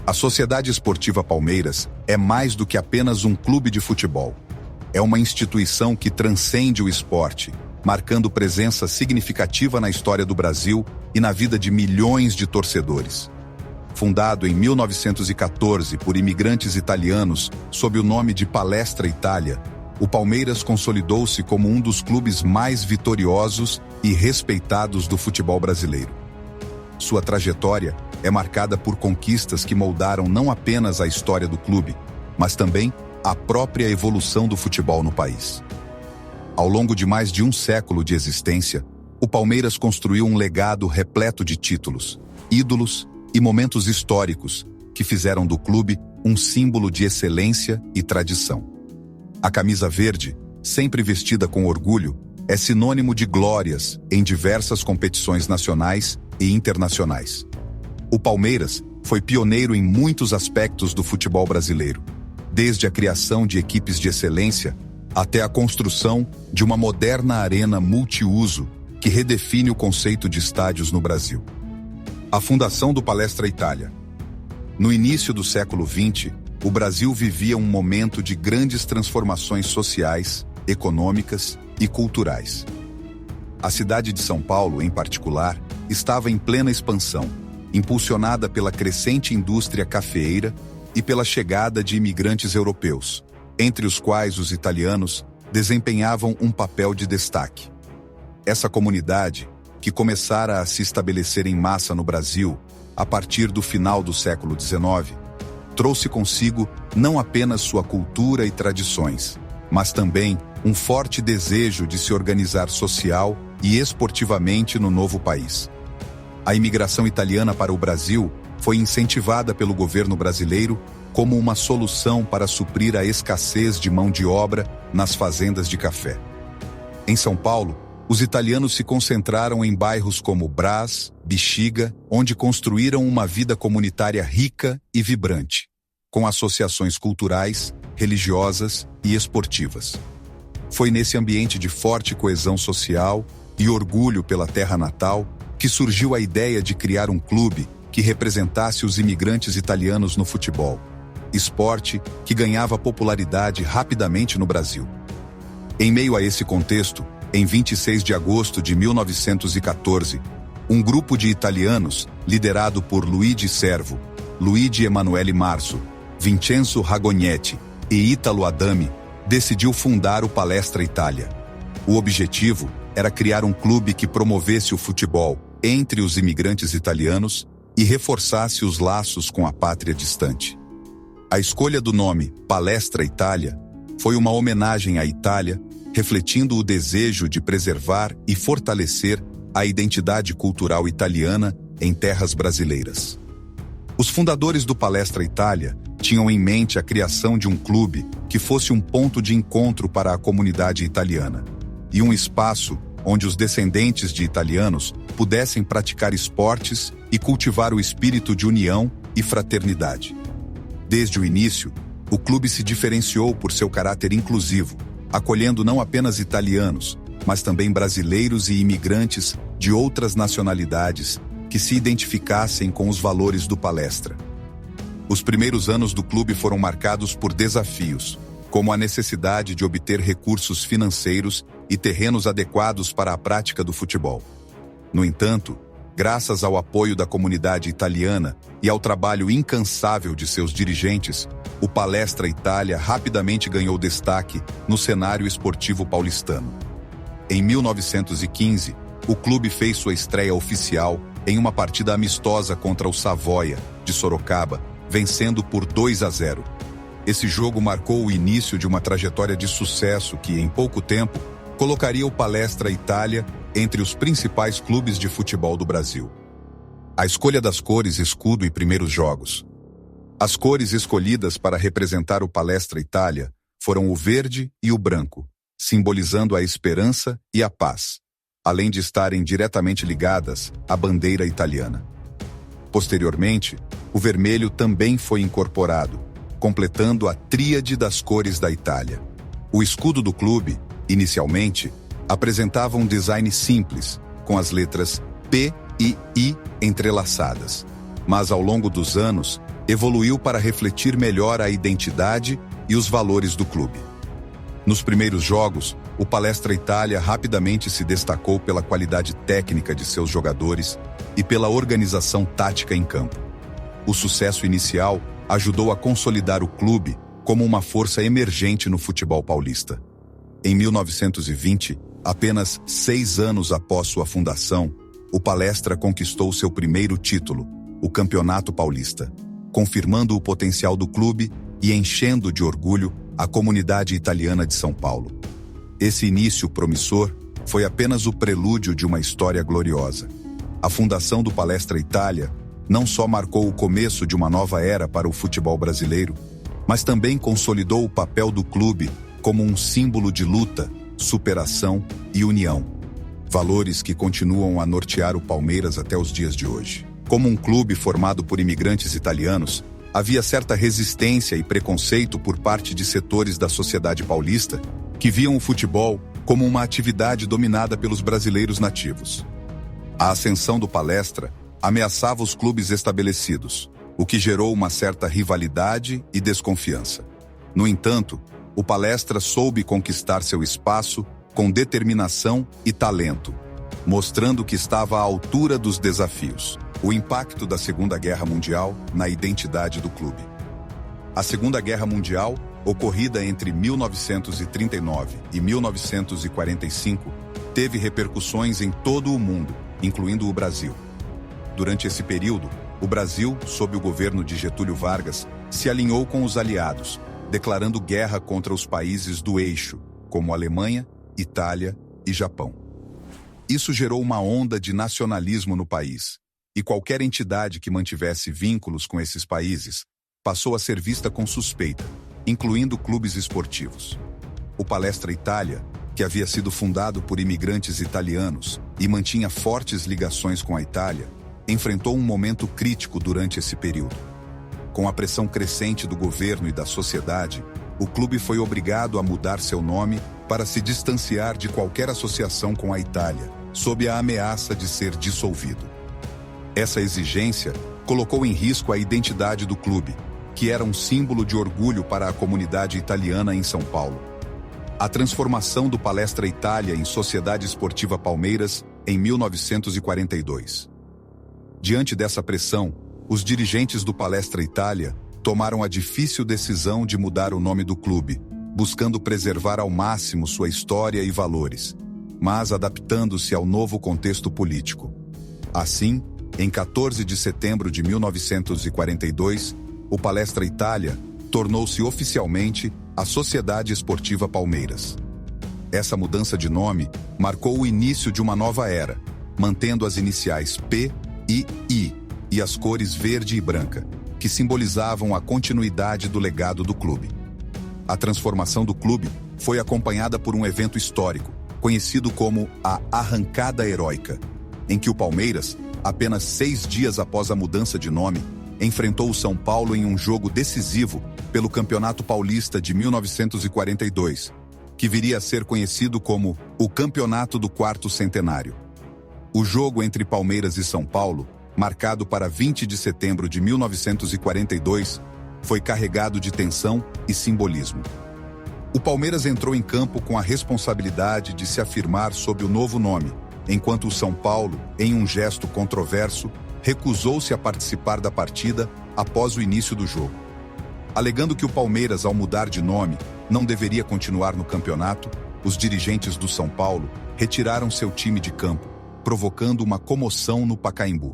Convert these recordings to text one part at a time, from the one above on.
A Sociedade Esportiva Palmeiras é mais do que apenas um clube de futebol. É uma instituição que transcende o esporte, marcando presença significativa na história do Brasil e na vida de milhões de torcedores. Fundado em 1914 por imigrantes italianos sob o nome de Palestra Itália, o Palmeiras consolidou-se como um dos clubes mais vitoriosos e respeitados do futebol brasileiro. Sua trajetória é marcada por conquistas que moldaram não apenas a história do clube, mas também a própria evolução do futebol no país. Ao longo de mais de um século de existência, o Palmeiras construiu um legado repleto de títulos, ídolos e momentos históricos que fizeram do clube um símbolo de excelência e tradição. A camisa verde, sempre vestida com orgulho, é sinônimo de glórias em diversas competições nacionais e internacionais. O Palmeiras foi pioneiro em muitos aspectos do futebol brasileiro, desde a criação de equipes de excelência até a construção de uma moderna arena multiuso que redefine o conceito de estádios no Brasil. A fundação do Palestra Itália. No início do século XX, o Brasil vivia um momento de grandes transformações sociais, econômicas e culturais. A cidade de São Paulo, em particular, estava em plena expansão, impulsionada pela crescente indústria cafeeira e pela chegada de imigrantes europeus, entre os quais os italianos desempenhavam um papel de destaque. Essa comunidade, que começara a se estabelecer em massa no Brasil a partir do final do século XIX, trouxe consigo não apenas sua cultura e tradições, mas também um forte desejo de se organizar social e esportivamente no novo país. A imigração italiana para o Brasil foi incentivada pelo governo brasileiro como uma solução para suprir a escassez de mão de obra nas fazendas de café. Em São Paulo, os italianos se concentraram em bairros como Brás, Bexiga, onde construíram uma vida comunitária rica e vibrante, com associações culturais, religiosas e esportivas. Foi nesse ambiente de forte coesão social e orgulho pela terra natal que surgiu a ideia de criar um clube que representasse os imigrantes italianos no futebol, esporte que ganhava popularidade rapidamente no Brasil. Em meio a esse contexto, em 26 de agosto de 1914, um grupo de italianos, liderado por Luigi Servo, Luigi Emanuele Marzo, Vincenzo Ragognetti e Italo Adami, decidiu fundar o Palestra Itália. O objetivo era criar um clube que promovesse o futebol entre os imigrantes italianos e reforçasse os laços com a pátria distante. A escolha do nome Palestra Itália foi uma homenagem à Itália, refletindo o desejo de preservar e fortalecer a identidade cultural italiana em terras brasileiras. Os fundadores do Palestra Itália tinham em mente a criação de um clube que fosse um ponto de encontro para a comunidade italiana e um espaço onde os descendentes de italianos pudessem praticar esportes e cultivar o espírito de união e fraternidade. Desde o início, o clube se diferenciou por seu caráter inclusivo, acolhendo não apenas italianos, mas também brasileiros e imigrantes de outras nacionalidades que se identificassem com os valores do Palestra. Os primeiros anos do clube foram marcados por desafios, como a necessidade de obter recursos financeiros e terrenos adequados para a prática do futebol. No entanto, graças ao apoio da comunidade italiana e ao trabalho incansável de seus dirigentes, o Palestra Itália rapidamente ganhou destaque no cenário esportivo paulistano. Em 1915, o clube fez sua estreia oficial em uma partida amistosa contra o Savoia, de Sorocaba, vencendo por 2-0. Esse jogo marcou o início de uma trajetória de sucesso que, em pouco tempo, colocaria o Palestra Itália entre os principais clubes de futebol do Brasil. A escolha das cores escudo e primeiros jogos. As cores escolhidas para representar o Palestra Itália foram o verde e o branco, simbolizando a esperança e a paz, além de estarem diretamente ligadas à bandeira italiana. Posteriormente, o vermelho também foi incorporado, completando a tríade das cores da Itália. O escudo do clube, inicialmente, apresentava um design simples, com as letras P e I entrelaçadas, mas ao longo dos anos, evoluiu para refletir melhor a identidade e os valores do clube. Nos primeiros jogos, o Palestra Itália rapidamente se destacou pela qualidade técnica de seus jogadores e pela organização tática em campo. O sucesso inicial ajudou a consolidar o clube como uma força emergente no futebol paulista. Em 1920, apenas 6 anos após sua fundação, o Palestra conquistou seu primeiro título, o Campeonato Paulista, confirmando o potencial do clube e enchendo de orgulho a comunidade italiana de São Paulo. Esse início promissor foi apenas o prelúdio de uma história gloriosa. A fundação do Palestra Itália não só marcou o começo de uma nova era para o futebol brasileiro, mas também consolidou o papel do clube como um símbolo de luta, superação e união. Valores que continuam a nortear o Palmeiras até os dias de hoje. Como um clube formado por imigrantes italianos, havia certa resistência e preconceito por parte de setores da sociedade paulista que viam o futebol como uma atividade dominada pelos brasileiros nativos. A ascensão do Palestra ameaçava os clubes estabelecidos, o que gerou uma certa rivalidade e desconfiança. No entanto, o Palestra soube conquistar seu espaço com determinação e talento, mostrando que estava à altura dos desafios. O impacto da Segunda Guerra Mundial na identidade do clube. A Segunda Guerra Mundial, ocorrida entre 1939 e 1945, teve repercussões em todo o mundo, incluindo o Brasil. Durante esse período, o Brasil, sob o governo de Getúlio Vargas, se alinhou com os aliados, declarando guerra contra os países do eixo, como Alemanha, Itália e Japão. Isso gerou uma onda de nacionalismo no país, e qualquer entidade que mantivesse vínculos com esses países passou a ser vista com suspeita, incluindo clubes esportivos. O Palestra Itália, que havia sido fundado por imigrantes italianos e mantinha fortes ligações com a Itália, enfrentou um momento crítico durante esse período. Com a pressão crescente do governo e da sociedade, o clube foi obrigado a mudar seu nome para se distanciar de qualquer associação com a Itália, sob a ameaça de ser dissolvido. Essa exigência colocou em risco a identidade do clube, que era um símbolo de orgulho para a comunidade italiana em São Paulo. A transformação do Palestra Itália em Sociedade Esportiva Palmeiras em 1942. Diante dessa pressão, os dirigentes do Palestra Itália tomaram a difícil decisão de mudar o nome do clube, buscando preservar ao máximo sua história e valores, mas adaptando-se ao novo contexto político. Assim, em 14 de setembro de 1942, o Palestra Itália tornou-se oficialmente a Sociedade Esportiva Palmeiras. Essa mudança de nome marcou o início de uma nova era, mantendo as iniciais P e I e as cores verde e branca, que simbolizavam a continuidade do legado do clube. A transformação do clube foi acompanhada por um evento histórico, conhecido como a Arrancada Heróica, em que o Palmeiras, apenas 6 dias após a mudança de nome, enfrentou o São Paulo em um jogo decisivo pelo Campeonato Paulista de 1942, que viria a ser conhecido como o Campeonato do Quarto Centenário. O jogo entre Palmeiras e São Paulo, marcado para 20 de setembro de 1942, foi carregado de tensão e simbolismo. O Palmeiras entrou em campo com a responsabilidade de se afirmar sob o novo nome, enquanto o São Paulo, em um gesto controverso, recusou-se a participar da partida após o início do jogo. Alegando que o Palmeiras, ao mudar de nome, não deveria continuar no campeonato, os dirigentes do São Paulo retiraram seu time de campo, provocando uma comoção no Pacaembu.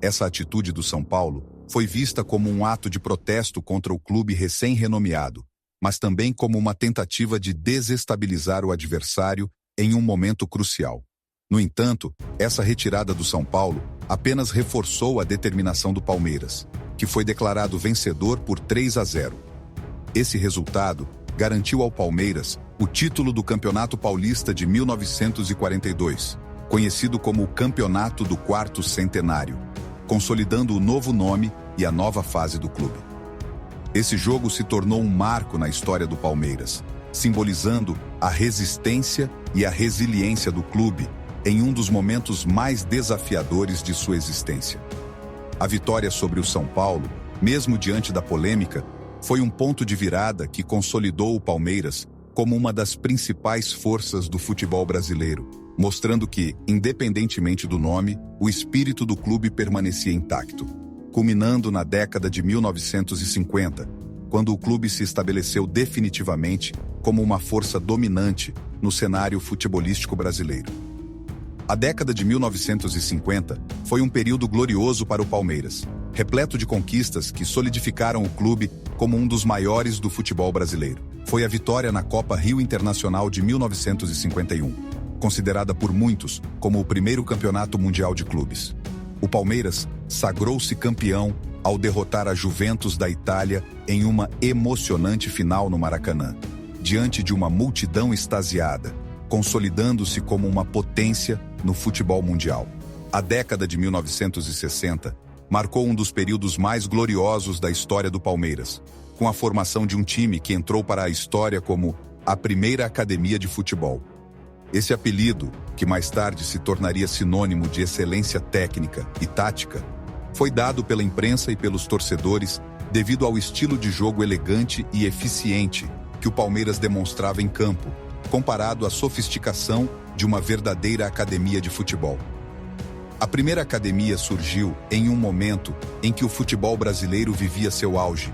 Essa atitude do São Paulo foi vista como um ato de protesto contra o clube recém-renomeado, mas também como uma tentativa de desestabilizar o adversário em um momento crucial. No entanto, essa retirada do São Paulo apenas reforçou a determinação do Palmeiras, que foi declarado vencedor por 3-0. Esse resultado garantiu ao Palmeiras o título do Campeonato Paulista de 1942, conhecido como o Campeonato do Quarto Centenário, consolidando o novo nome e a nova fase do clube. Esse jogo se tornou um marco na história do Palmeiras, simbolizando a resistência e a resiliência do clube em um dos momentos mais desafiadores de sua existência. A vitória sobre o São Paulo mesmo diante da polêmica, foi um ponto de virada que consolidou o Palmeiras como uma das principais forças do futebol brasileiro, mostrando que, independentemente do nome, o espírito do clube permanecia intacto, culminando na década de 1950, quando o clube se estabeleceu definitivamente como uma força dominante no cenário futebolístico brasileiro. A década de 1950 foi um período glorioso para o Palmeiras, repleto de conquistas que solidificaram o clube como um dos maiores do futebol brasileiro. Foi a vitória na Copa Rio Internacional de 1951, considerada por muitos como o primeiro campeonato mundial de clubes. O Palmeiras sagrou-se campeão ao derrotar a Juventus da Itália em uma emocionante final no Maracanã, diante de uma multidão extasiada, consolidando-se como uma potência no futebol mundial. A década de 1960 marcou um dos períodos mais gloriosos da história do Palmeiras, com a formação de um time que entrou para a história como a primeira academia de futebol. Esse apelido, que mais tarde se tornaria sinônimo de excelência técnica e tática, foi dado pela imprensa e pelos torcedores devido ao estilo de jogo elegante e eficiente que o Palmeiras demonstrava em campo, comparado à sofisticação de uma verdadeira academia de futebol. A primeira academia surgiu em um momento em que o futebol brasileiro vivia seu auge.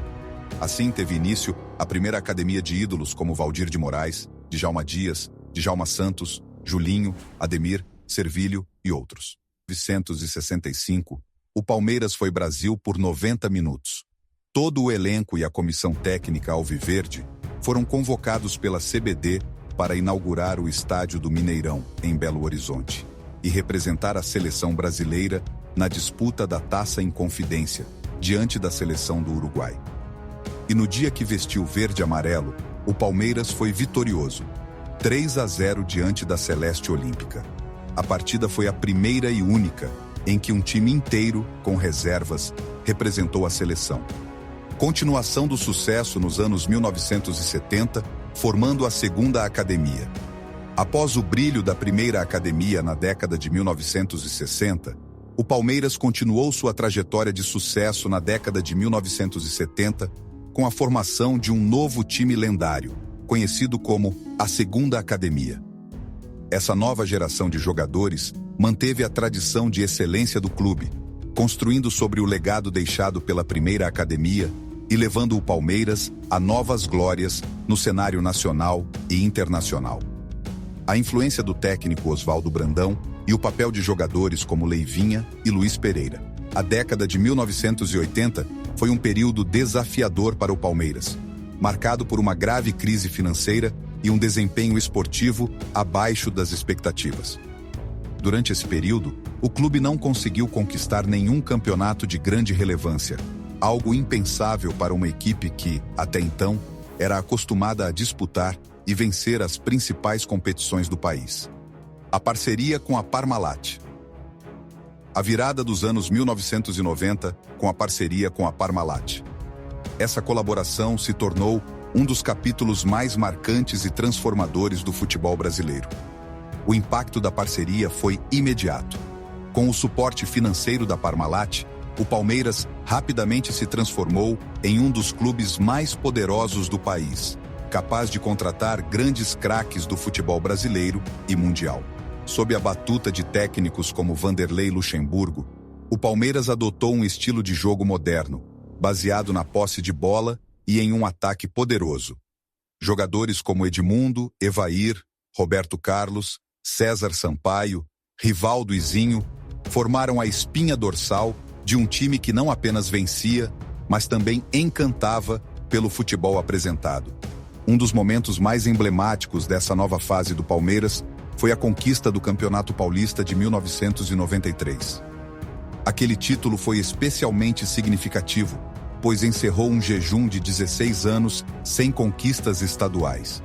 Assim teve início a primeira academia de ídolos como Valdir de Moraes, Djalma Dias, Djalma Santos, Julinho, Ademir, Servílio e outros. Em 1965, o Palmeiras foi Brasil por 90 minutos. Todo o elenco e a comissão técnica alviverde foram convocados pela CBD para inaugurar o estádio do Mineirão, em Belo Horizonte, e representar a seleção brasileira na disputa da Taça Inconfidência, diante da seleção do Uruguai. E no dia que vestiu verde e amarelo, o Palmeiras foi vitorioso, 3-0 diante da Celeste Olímpica. A partida foi a primeira e única em que um time inteiro, com reservas, representou a seleção. Continuação do sucesso nos anos 1970, formando a segunda academia. Após o brilho da primeira academia na década de 1960, o Palmeiras continuou sua trajetória de sucesso na década de 1970 com a formação de um novo time lendário, conhecido como a Segunda Academia. Essa nova geração de jogadores manteve a tradição de excelência do clube, construindo sobre o legado deixado pela primeira academia e levando o Palmeiras a novas glórias no cenário nacional e internacional. A influência do técnico Oswaldo Brandão e o papel de jogadores como Leivinha e Luiz Pereira. A década de 1980 foi um período desafiador para o Palmeiras, marcado por uma grave crise financeira e um desempenho esportivo abaixo das expectativas. Durante esse período, o clube não conseguiu conquistar nenhum campeonato de grande relevância, algo impensável para uma equipe que, até então, era acostumada a disputar e vencer as principais competições do país. A parceria com a Parmalat. A virada dos anos 1990 com a parceria com a Parmalat. Essa colaboração se tornou um dos capítulos mais marcantes e transformadores do futebol brasileiro. O impacto da parceria foi imediato. Com o suporte financeiro da Parmalat, o Palmeiras rapidamente se transformou em um dos clubes mais poderosos do país, capaz de contratar grandes craques do futebol brasileiro e mundial. Sob a batuta de técnicos como Vanderlei Luxemburgo, o Palmeiras adotou um estilo de jogo moderno, baseado na posse de bola e em um ataque poderoso. Jogadores como Edmundo, Evair, Roberto Carlos, César Sampaio, Rivaldo e Zinho formaram a espinha dorsal de um time que não apenas vencia, mas também encantava pelo futebol apresentado. Um dos momentos mais emblemáticos dessa nova fase do Palmeiras foi a conquista do Campeonato Paulista de 1993. Aquele título foi especialmente significativo, pois encerrou um jejum de 16 anos sem conquistas estaduais.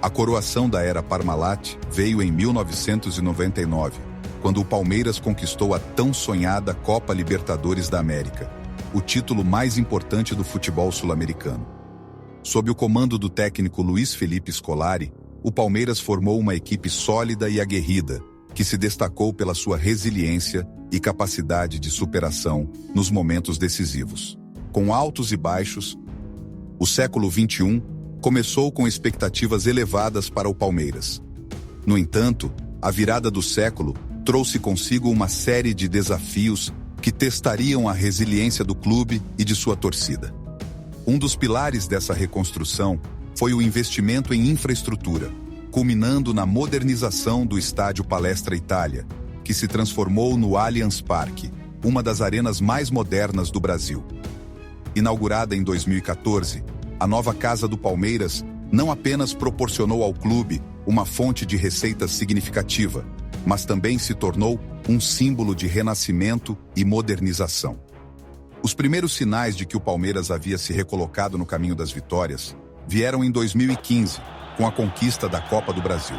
A coroação da era Parmalat veio em 1999, quando o Palmeiras conquistou a tão sonhada Copa Libertadores da América, o título mais importante do futebol sul-americano. Sob o comando do técnico Luiz Felipe Scolari, o Palmeiras formou uma equipe sólida e aguerrida, que se destacou pela sua resiliência e capacidade de superação nos momentos decisivos. com altos e baixos, o século XXI começou com expectativas elevadas para o Palmeiras. No entanto, a virada do século trouxe consigo uma série de desafios que testariam a resiliência do clube e de sua torcida. Um dos pilares dessa reconstrução foi o investimento em infraestrutura, culminando na modernização do estádio Palestra Itália, que se transformou no Allianz Parque, uma das arenas mais modernas do Brasil. Inaugurada em 2014, a nova Casa do Palmeiras não apenas proporcionou ao clube uma fonte de receita significativa, mas também se tornou um símbolo de renascimento e modernização. Os primeiros sinais de que o Palmeiras havia se recolocado no caminho das vitórias vieram em 2015, com a conquista da Copa do Brasil.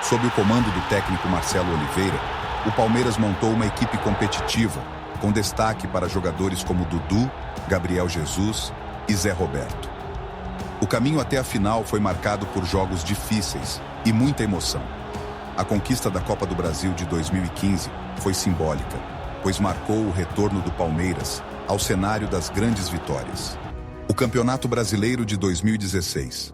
Sob o comando do técnico Marcelo Oliveira, o Palmeiras montou uma equipe competitiva, com destaque para jogadores como Dudu, Gabriel Jesus e Zé Roberto. O caminho até a final foi marcado por jogos difíceis e muita emoção. A conquista da Copa do Brasil de 2015 foi simbólica, pois marcou o retorno do Palmeiras ao cenário das grandes vitórias. O Campeonato Brasileiro de 2016.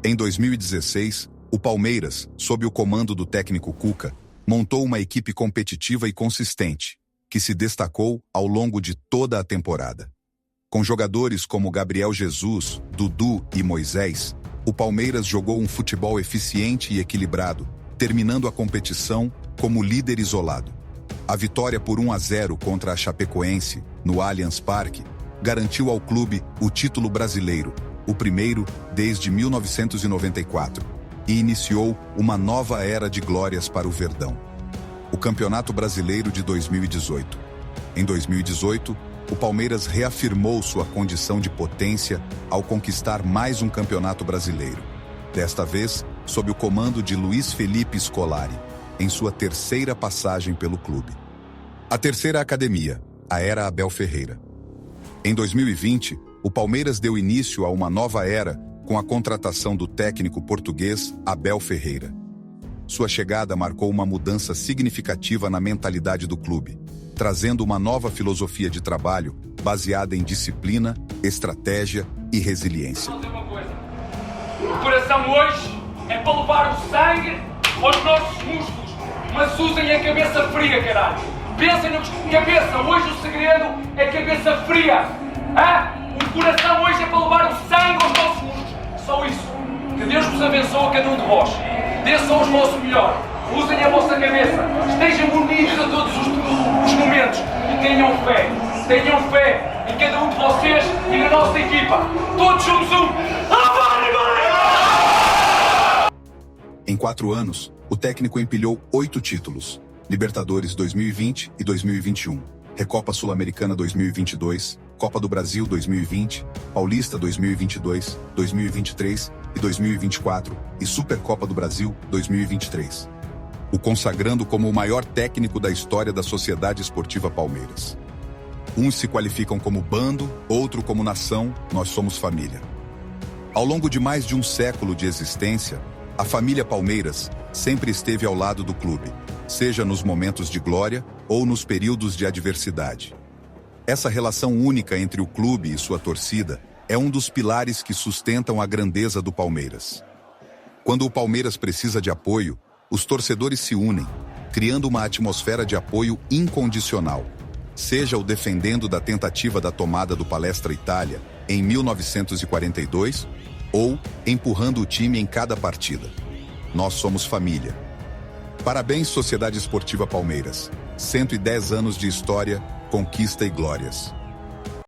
Em 2016, o Palmeiras, sob o comando do técnico Cuca, montou uma equipe competitiva e consistente, que se destacou ao longo de toda a temporada. Com jogadores como Gabriel Jesus, Dudu e Moisés, o Palmeiras jogou um futebol eficiente e equilibrado, terminando a competição como líder isolado. A vitória por 1-0 contra a Chapecoense, no Allianz Parque, garantiu ao clube o título brasileiro, o primeiro desde 1994, e iniciou uma nova era de glórias para o Verdão. O Campeonato Brasileiro de 2018. Em 2018, o Palmeiras reafirmou sua condição de potência ao conquistar mais um campeonato brasileiro, desta vez sob o comando de Luiz Felipe Scolari, em sua terceira passagem pelo clube. A terceira academia, a Era Abel Ferreira. Em 2020, o Palmeiras deu início a uma nova era com a contratação do técnico português Abel Ferreira. Sua chegada marcou uma mudança significativa na mentalidade do clube, trazendo uma nova filosofia de trabalho baseada em disciplina, estratégia e resiliência. Vou dizer uma coisa. O coração hoje é para levar o sangue aos nossos músculos, mas usem a cabeça fria, caralho. Pensem na cabeça, hoje o segredo é cabeça fria. O coração hoje é para levar o sangue aos nossos músculos. Só isso. Que Deus vos abençoe a cada um de vós. Dê só o vosso melhor. Usem a vossa cabeça. Estejam unidos a todos os momentos. E tenham fé. Tenham fé em cada um de vocês e na nossa equipa. Todos somos um. Em 4 anos, o técnico empilhou 8 títulos: Libertadores 2020 e 2021, Recopa Sul-Americana 2022, Copa do Brasil 2020, Paulista 2022, 2023 e 2024 e Supercopa do Brasil 2023. O consagrando como o maior técnico da história da Sociedade Esportiva Palmeiras. Uns se qualificam como bando, outro como nação, nós somos família. Ao longo de mais de um século de existência, a família Palmeiras sempre esteve ao lado do clube, seja nos momentos de glória ou nos períodos de adversidade. Essa relação única entre o clube e sua torcida é um dos pilares que sustentam a grandeza do Palmeiras. Quando o Palmeiras precisa de apoio, os torcedores se unem, criando uma atmosfera de apoio incondicional, seja o defendendo da tentativa da tomada do Palestra Itália em 1942 ou empurrando o time em cada partida. Nós somos família. Parabéns, Sociedade Esportiva Palmeiras. 110 anos de história, conquista e glórias.